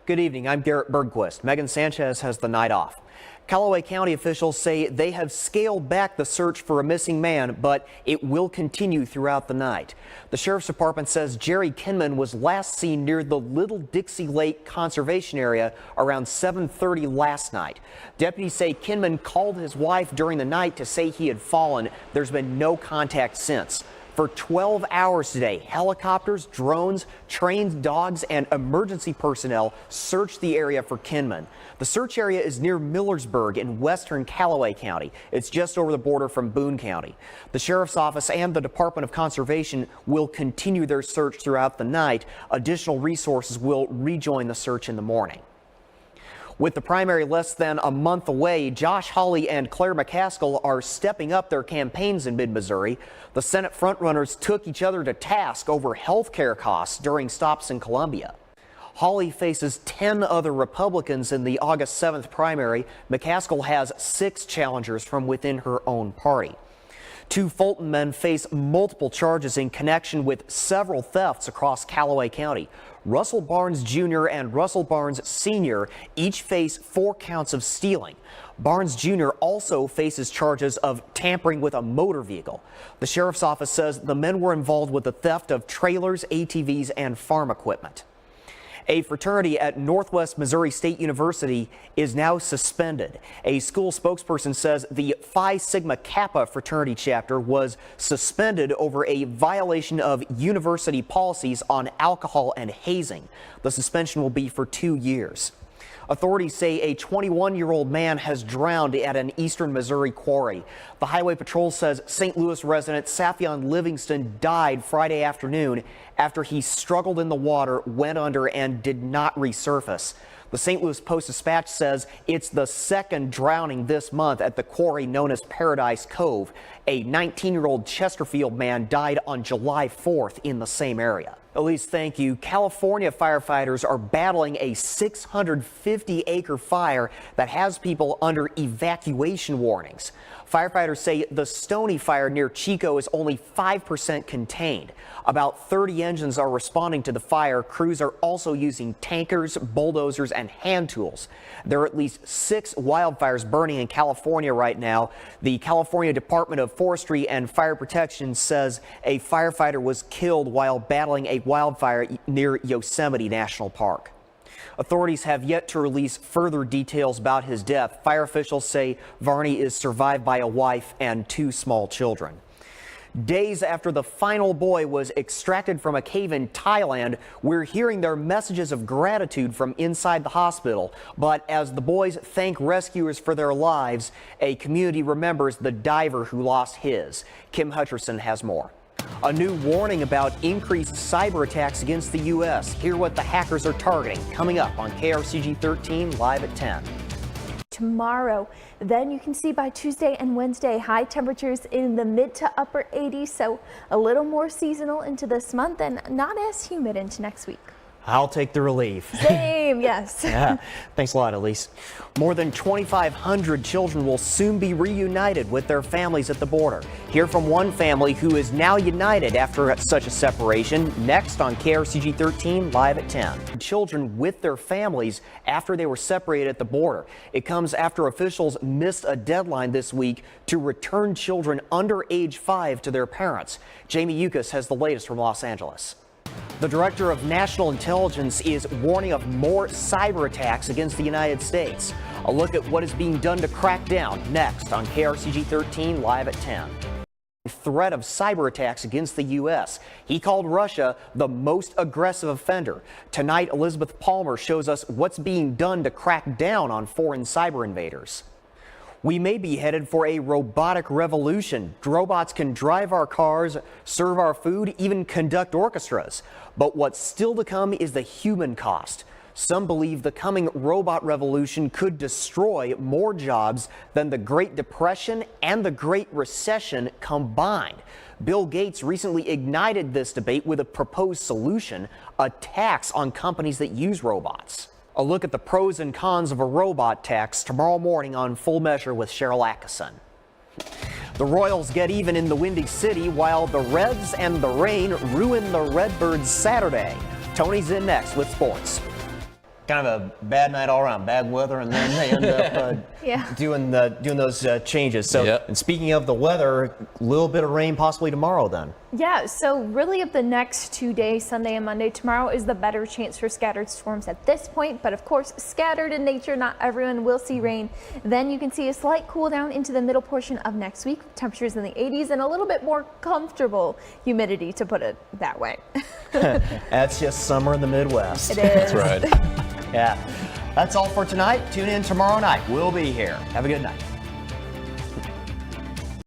Good evening. I'm Garrett Bergquist. Megan Sanchez has the night off. Callaway County officials say they have scaled back the search for a missing man, but it will continue throughout the night. The Sheriff's Department says Jerry Kinman was last seen near the Little Dixie Lake Conservation Area around 7:30 last night. Deputies say Kinman called his wife during the night to say he had fallen. There's been no contact since. For 12 hours today, helicopters, drones, trained dogs, and emergency personnel searched the area for Kinman. The search area is near Millersburg in western Callaway County. It's just over the border from Boone County. The Sheriff's Office and the Department of Conservation will continue their search throughout the night. Additional resources will rejoin the search in the morning. With the primary less than a month away, Josh Hawley and Claire McCaskill are stepping up their campaigns in mid-Missouri. The Senate frontrunners took each other to task over health care costs during stops in Columbia. Hawley faces 10 other Republicans in the August 7th primary. McCaskill has 6 challengers from within her own party. 2 Fulton men face multiple charges in connection with several thefts across Callaway County. Russell Barnes Jr. and Russell Barnes Sr. each face 4 counts of stealing. Barnes Jr. also faces charges of tampering with a motor vehicle. The Sheriff's Office says the men were involved with the theft of trailers, ATVs, and farm equipment. A fraternity at Northwest Missouri State University is now suspended. A school spokesperson says the Phi Sigma Kappa fraternity chapter was suspended over a violation of university policies on alcohol and hazing. The suspension will be for 2 years. Authorities say a 21-year-old man has drowned at an eastern Missouri quarry. The Highway Patrol says St. Louis resident Safion Livingston died Friday afternoon after he struggled in the water, went under, and did not resurface. The St. Louis Post-Dispatch says it's the second drowning this month at the quarry known as Paradise Cove. A 19-year-old Chesterfield man died on July 4th in the same area. Elise, thank you. California firefighters are battling a 650-acre fire that has people under evacuation warnings. Firefighters say the Stony fire near Chico is only 5% contained. About 30 engines are responding to the fire. Crews are also using tankers, bulldozers, and hand tools. There are at least 6 wildfires burning in California right now. The California Department of Forestry and Fire Protection says a firefighter was killed while battling a wildfire near Yosemite National Park. Authorities have yet to release further details about his death. Fire officials say Varney is survived by a wife and 2 small children. Days after the final boy was extracted from a cave in Thailand, we're hearing their messages of gratitude from inside the hospital. But as the boys thank rescuers for their lives, a community remembers the diver who lost his. Kim Hutcherson has more. A new warning about increased cyber attacks against the U.S. Hear what the hackers are targeting coming up on KRCG 13 live at 10. Tomorrow, then you can see by Tuesday and Wednesday high temperatures in the mid to upper 80s, so a little more seasonal into this month and not as humid into next week. I'll take the relief. Same, yes. Yeah, thanks a lot, Elise. More than 2,500 children will soon be reunited with their families at the border. Hear from one family who is now united after such a separation next on KRCG 13 live at 10. Children with their families after they were separated at the border. It comes after officials missed a deadline this week to return children under age 5 to their parents. Jamie Yukas has the latest from Los Angeles. The Director of National Intelligence is warning of more cyber attacks against the United States. A look at what is being done to crack down next on KRCG 13 live at 10. Threat of cyber attacks against the U.S. He called Russia the most aggressive offender. Tonight, Elizabeth Palmer shows us what's being done to crack down on foreign cyber invaders. We may be headed for a robotic revolution. Robots can drive our cars, serve our food, even conduct orchestras. But what's still to come is the human cost. Some believe the coming robot revolution could destroy more jobs than the Great Depression and the Great Recession combined. Bill Gates recently ignited this debate with a proposed solution, a tax on companies that use robots. A look at the pros and cons of a robot tax tomorrow morning on Full Measure with Cheryl Atkinson. The Royals get even in the Windy City while the Reds and the rain ruin the Redbirds' Saturday. Tony's in next with sports. kind of a bad night all around, bad weather, and then they end up doing those changes. So, and speaking of the weather, a little bit of rain possibly tomorrow then. Yeah, so really of the next 2 days, Sunday and Monday, tomorrow is the better chance for scattered storms at this point, but of course scattered in nature, not everyone will see rain. Then you can see a slight cool down into the middle portion of next week, temperatures in the 80s and a little bit more comfortable humidity, to put it that way. That's just summer in the Midwest. It is. That's right. Yeah. That's all for tonight. Tune in tomorrow night. We'll be here. Have a good night.